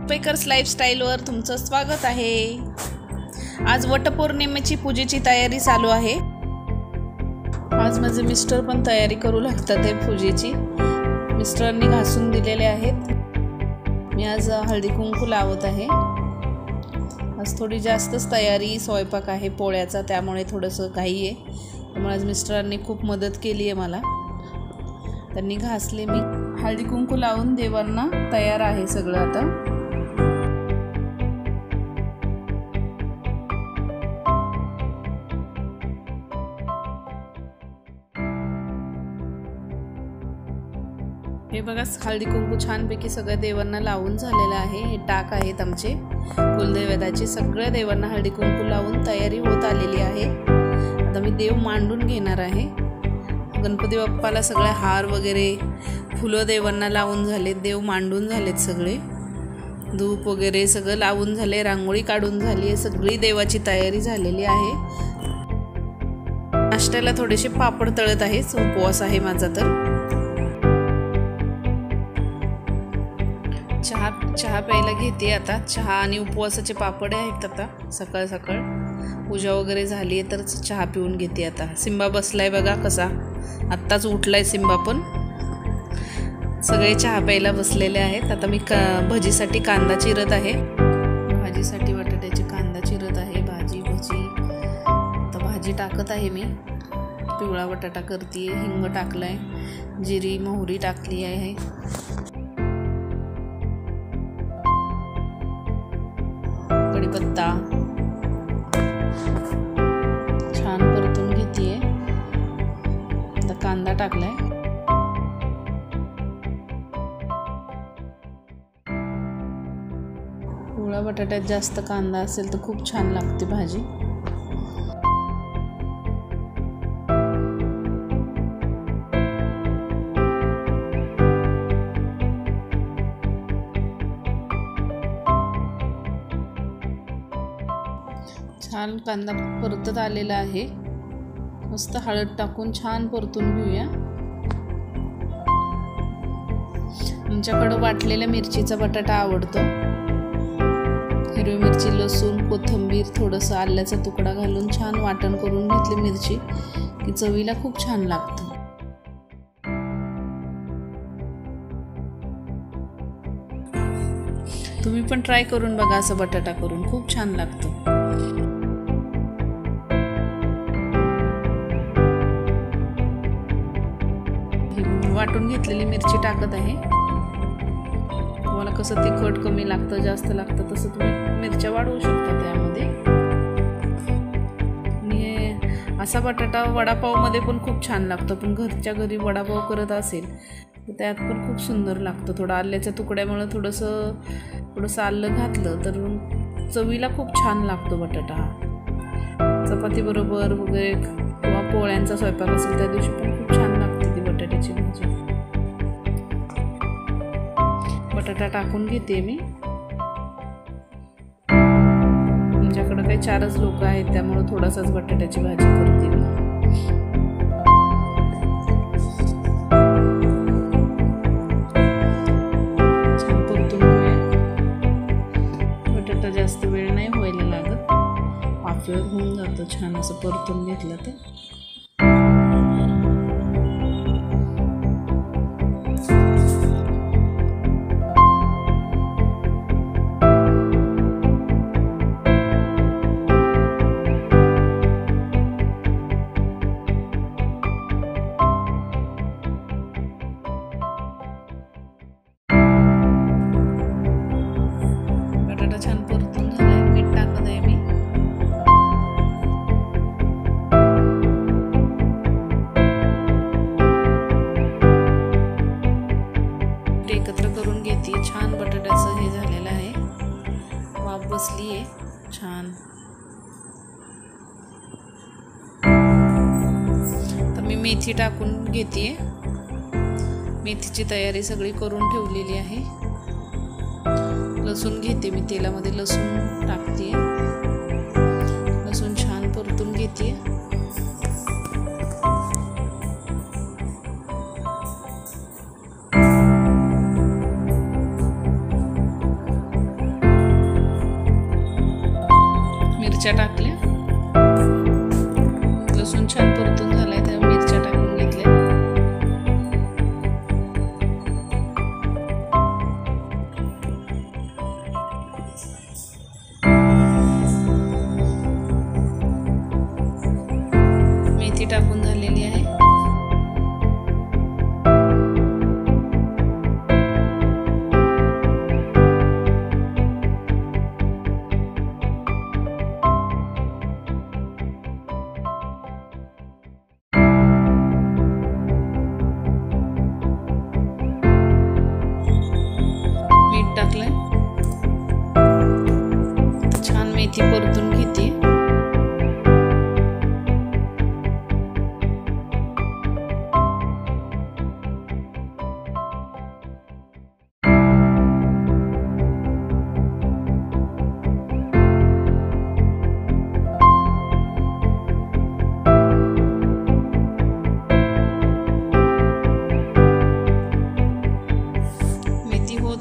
Peckers लाईफस्टाईलवर तुमचं स्वागत आहे। आज वटपौर्णिमेची पूजेची तयारी चालू आहे। आज माझे मिस्टर पण तयारी करू लागतात आहे पूजेची। मिस्टरांनी घासून दिलेले आहेत। मी आज हळदी कुंकू लावत आहे। आज थोडी जास्तच तयारी स्वयंपाक आहे पोळ्याचा, त्यामुळे थोडंसं घाई आहे। त्यामुळे आज मिस्टरांनी खूप मदत केली आहे मला। त्यांनी घासले, मी हळदी कुंकू लावून देवांना तयार आहे सगळं आता। हे बघा, हळदी कुंकू छानपैकी सगळ्या देवांना लावून झालेलं आहे। हे टाक आहेत आमचे कुलदैवताचे। सगळ्या देवांना हळदी कुंकू लावून तयारी होत आलेली आहे। आता मी देव मांडून घेणार आहे। गणपती बाप्पाला सगळे हार वगैरे फुलं देवांना लावून झाले, देव मांडून झालेत सगळे। धूप वगैरे सगळं लावून झाले, रांगोळी काढून झाली आहे, सगळी देवाची तयारी झालेली आहे। नाश्त्याला थोडेसे पापड तळत आहे, उपवास आहे माझा तर। चहा प्यायला घेते आता। चहा आणि उपवासाचे पापड आहेत आता। सकाळ सकाळ पूजा वगैरे झाली आहे तर चहा पिऊन घेते आता। सिंबा बसलाय बघा कसा, आत्ताच उठलाय सिंबा पण। सगळे चहा प्यायला बसलेले आहेत। आता मी भजीसाठी कांदा चिरत आहे। भाजीसाठी बटाट्याची कांदा चिरत आहे। भजी आता भाजी टाकत आहे मी। पिवळा बटाटा करते, हिंग टाकलाय, जिरी मोहरी टाकली आहे। कढीपत्ता छान परतून घेते। आता कांदा टाकलाय। पिवळ्या बटाट्यात जास्त कांदा असेल तर खूप छान लागते भाजी। छान कांदा परतत आलेला आहे। मस्त हळद टाकून छान परतून घेऊया। आमच्याकडे वाटलेल्या मिरचीचा बटाटा आवडतो। हिरवी मिरची, लसूण, कोथिंबीर, थोडंसं आल्याचा तुकडा घालून छान वाटण करून घेतली मिरची की चवीला खूप छान लागतं। तुम्ही पण ट्राय करून बघा, असं बटाटा करून खूप छान लागतं। वाटून घेतलेली मिरची टाकत आहे। तुम्हाला कसं तिखट कमी लागतं जास्त लागतं तसं तुम्ही मिरच्या वाढवू शकता त्यामध्ये। आणि असा बटाटा वडापावमध्ये पण खूप छान लागतो। पण घरच्या घरी वडापाव करत असेल तर त्यात पण खूप सुंदर लागतं। थोडं आल्याच्या तुकड्यामुळे थोडंसं आलं घातलं तर चवीला खूप छान लागतो बटाटा हा। चपाती बरोबर वगैरे किंवा पोळ्यांचा स्वयंपाक असेल त्या दिवशी पण खूप छान लागते ती बटाट्याची भाजी। बटाटा टाकून घेते मी। आमच्याकडे काही 4च लोक आहेत त्यामुळे थोडासाच बटाट्याची भाजी करते मी। छान परतून घेऊया। बटाटा जास्त वेळ नाही व्हायला लागत, वाफेवर होऊन जातो छान असं परतून घेतलं तर। छान परतून झालाय, मीठ टाकत आहे मी। एकत्र करून घेते। छान बटाट्याचं हे झालेलं आहे, वाफ बसली आहे छान। तर मी मेथी टाकून घेते। मेथीची तयारी सगळी करून ठेवलेली आहे। लसूण घेते मी, तेलामध्ये लसूण टाकते। लसूण छान परतून घेते। मिरच्या टाकल्या, लसूण छान परतून झालाय त्या मिरच्या टाकून घेतल्या। मेथी टाकून झालेली आहे। मीठ टाकलंय, छान मेथी परतून घेते।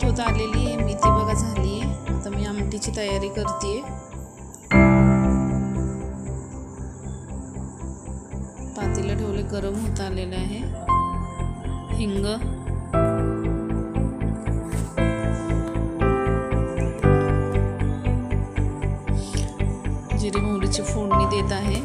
होत आलेली आहे मेथी बघा झाली आहे। आता मी आमटीची तयारी करते। पातेलं ठेवले, गरम होत आलेलं आहे। हिंग, जिरे मोहरीची फोडणी देत आहे।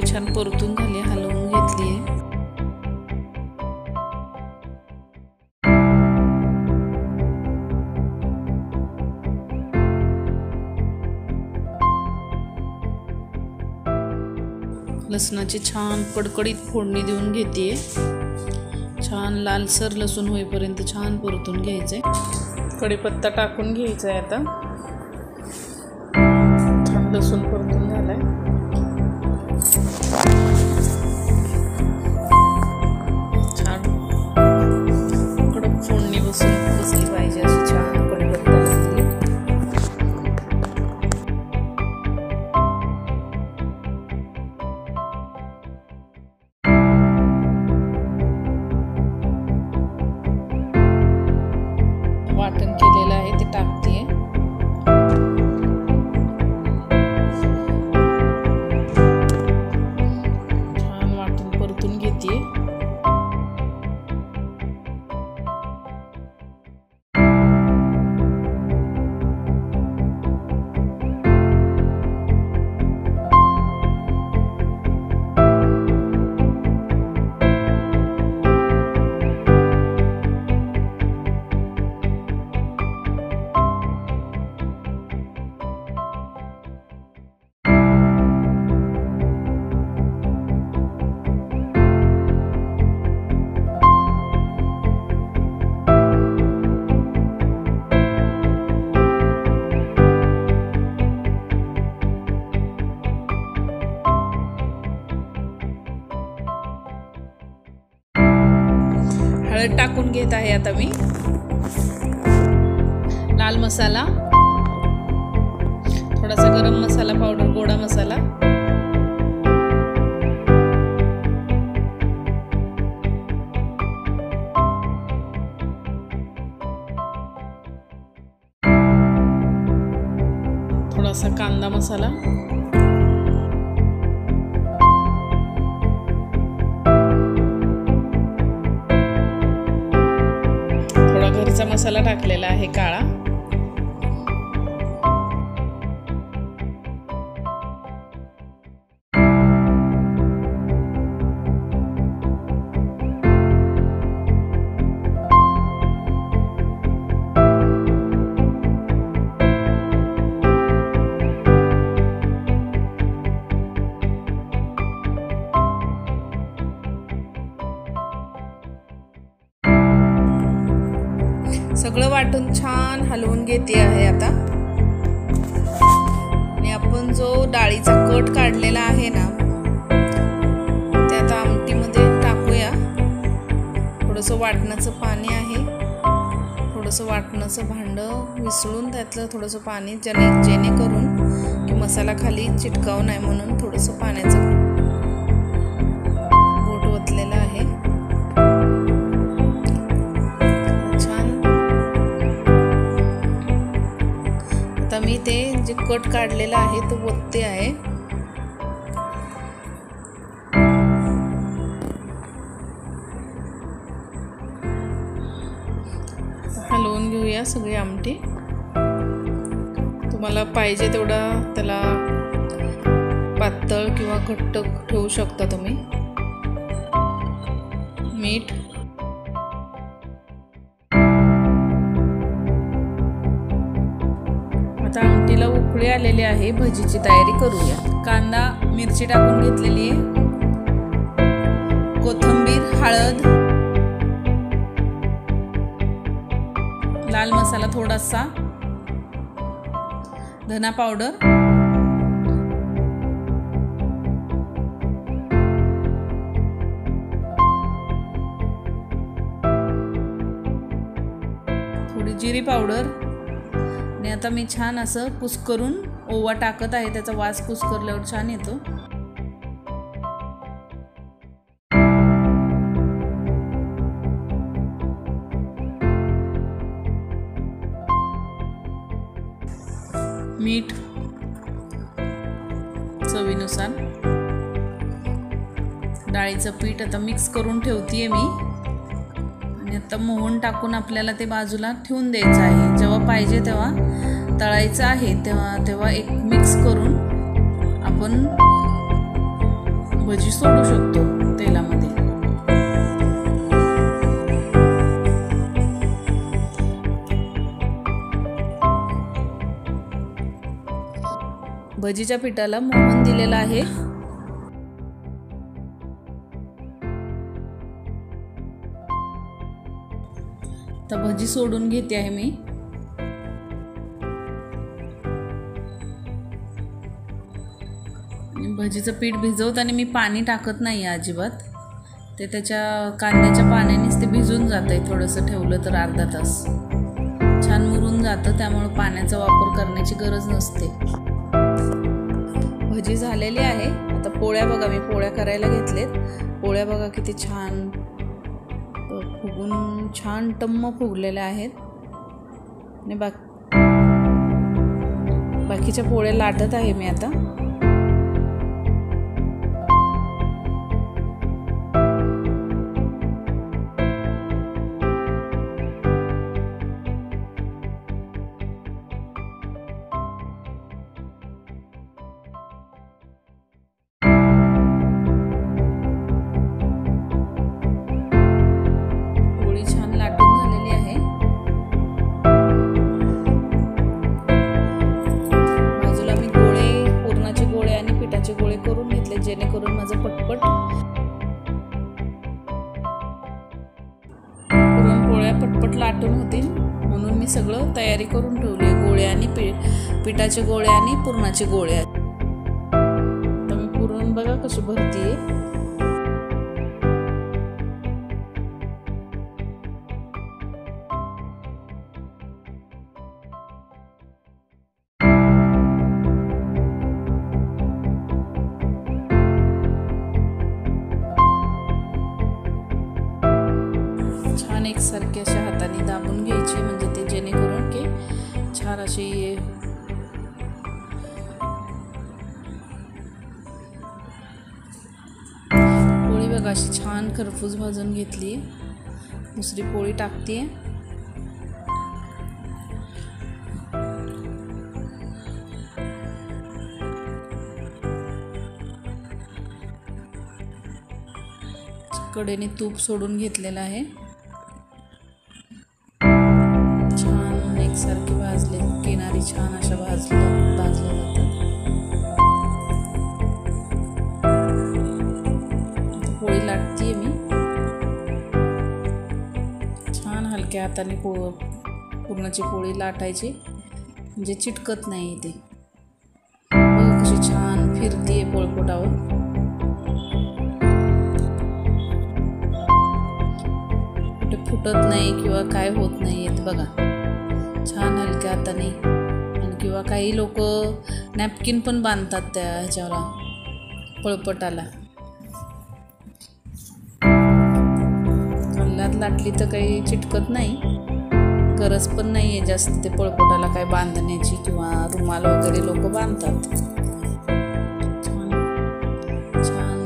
छान परतून झाली, हलवून घेतली आहे। लसणाची छान कडकडीत फोडणी देऊन घेते। छान लालसर लसूण होईपर्यंत छान परतून घ्यायचे। कढीपत्ता टाकून घ्यायचा आहे आता। छान लसूण परतून झालाय। छान कडक फोडणी बसली पाहिजे, अशी छान कढीपत्ता घातली। वाटण केलेलं आहे ते टाकते। छान वाटण परतून घेते। हळद टाकून घेत आहे आता मी। लाल मसाला, थोडासा गरम मसाला पावडर, गोडा मसाला, थोडासा कांदा मसाला, थोडा घरचा मसाला टाकलेला आहे काळा, सगळं वाटून छान हलवून घेते आहे आता। आणि आपण जो डाळीचा कट काढलेला आहे ना ते आता आमटीमध्ये टाकूया। थोडंसं वाटणाचं पाणी आहे, थोडंसं थोडंसं वाटणाचं भांडं विसळून त्यातलं थोडंसं पाणी जेणेकरून की मसाला खाली चिटकावू नाही म्हणून थोडंसं पाण्याचं बोट ओतलेलं आहे. छान. आता मी ते जे कट काढलेलं आहे तो ओतते आहे. हलवून घेऊया सगळी आमटी. तुम्हाला पाहिजे तेवढा त्याला पातळ किंवा घट्ट ठेवू शकता तुम्ही. मीठ, आता आमटीला उकळी आलेली आहे. भजीची तयारी करूया. कांदा मिरची टाकून घेतलेली आहे. कोथिंबीर, हळद, लाल मसाला थोडासा, धना पावडर, थोडी जिरी पावडर. आणि आता मी छान असं कुस्करून ओवा टाकत आहे. त्याचा वास कुस्करल्यावर छान येतो. मीठ चवीनुसार. डाळीचं पीठ आता मिक्स करून ठेवतेय मी. आणि आता मोहन टाकून आपल्याला ते बाजूला ठेवून द्यायचं आहे. जेव्हा पाहिजे तेव्हा तळायचं आहे तेव्हा एक मिक्स करून आपण भजी सोडू शकतो तेलामध्ये. भजीच्या पिठाला मोहन दिलेला आहे. आता भजी सोडून घेते आहे मी. भजीचं पीठ भिजवताना मी पाणी टाकत नाही अजिबात. ते त्याच्या कांद्याच्या पाण्यानेच ते भिजून जातंय. थोडंसं ठेवलं तर अर्धा तास छान मुरून जातं. त्यामुळे पाण्याचा वापर करण्याची गरज नसते. भजी झालेली आहे. आता पोळ्या बघा, मी पोळ्या करायला घेतलेत. पोळ्या बघा किती छान फुगून छान टम्म फुगलेल्या आहेत. आणि बाकीच्या पोळ्या लाटत आहे मी आता. जेणेकरून माझं पटपट पुरणपोळ्या पटपट लाटून होतील म्हणून मी सगळं तयारी करून ठेवली. गोळे आणि पिठाचे गोळे आणि पुरणाचे गोळे. तर मी पुरण बघा कशी भरतीये. छान एकसारखे अशा हाताने दाबून घ्यायची म्हणजे ते जेणेकरून की छान अशी पोळी बघा अशी छान खरपूस भाजून घेतली. दुसरी पोळी टाकते. कडेने तूप सोडून घेतलेलं आहे. छान एकसारखी भाजले, किनारी छान अशा भाजल्या जातात. पोळी लाटते मी छान हलक्या हाताने. पूर्णाची पोळी लाटायची म्हणजे चिटकत नाही. ती कशी छान फिरते पोळपोटावर. कुठे फुटत नाही किंवा काय होत नाही आहेत बघा, छान हलक्या हाताने. आणि किंवा काही लोक नॅपकिन पण बांधतात त्या ह्याच्यावर पळपटाला. कल्लात लाटली तर काही चिटकत नाही, गरज पण नाही आहे जास्त ते पळपटाला काय बांधण्याची, किंवा रुमाल वगैरे लोक बांधतात. छान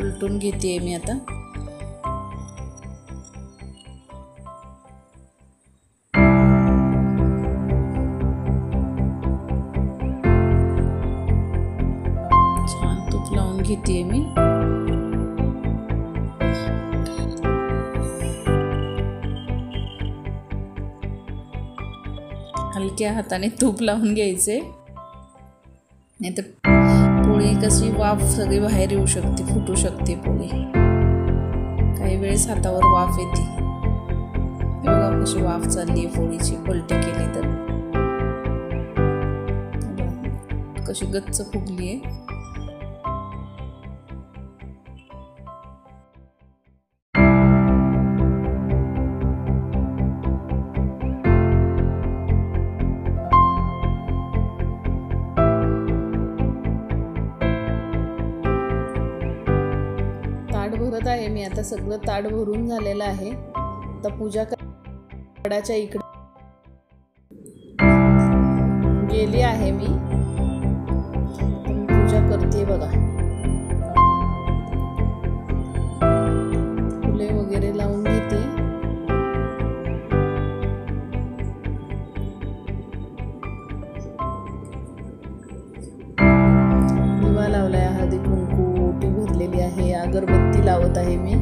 उलटून घेते मी आता. छान तूप लावून घेते मी. हलक्या हाताने तूप लावून घ्यायचे, नाही तर पोळी कशी वाफ सगळी बाहेर येऊ शकते, फुटू शकते पोळी. काही वेळेस हातावर वाफ येते. बघा कशी वाफ चालली आहे पोळीची, पलटी केली तर कशी गच्च फुगली आहे. ताट भरत आहे मी आता. सगळं ताट भरून झालेलं आहे. आता पूजा कडाच्या इकडे गेली आहे मी. पूजा करते बघा. फुले वगैरे लावून घेते. दिवा लावलाय, हळदी कुंकू, ओटी भरलेली आहे, अगरबत्ती लावत आहे मी.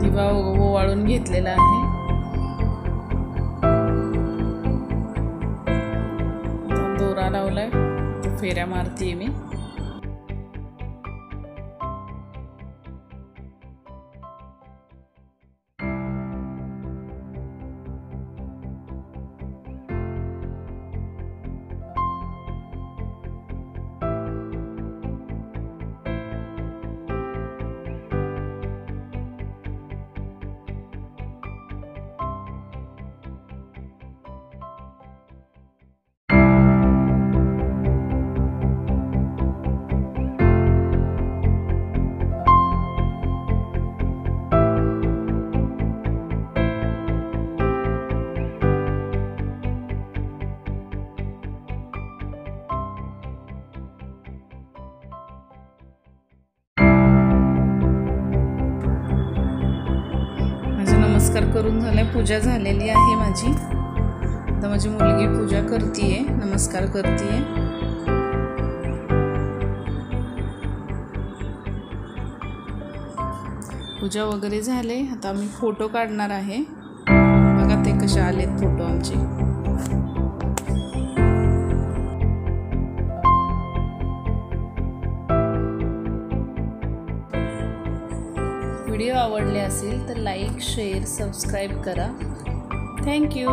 दिवा ओवाळून घेतलेला आहे. दोरा लावलाय, तो फेऱ्या मारतीये मी. नमस्कार करून झालाय, पूजा झालेली आहे माझी. आता माझी मुलगी पूजा करतीये, नमस्कार करतीये. पूजा वगैरे झाले. आता मी फोटो काढणार आहे. बघा ते कसे आलेत फोटो आमचे. व्हिडिओ आवडले असेल तर लाईक, शेअर, सबस्क्राईब करा. थँक्यू.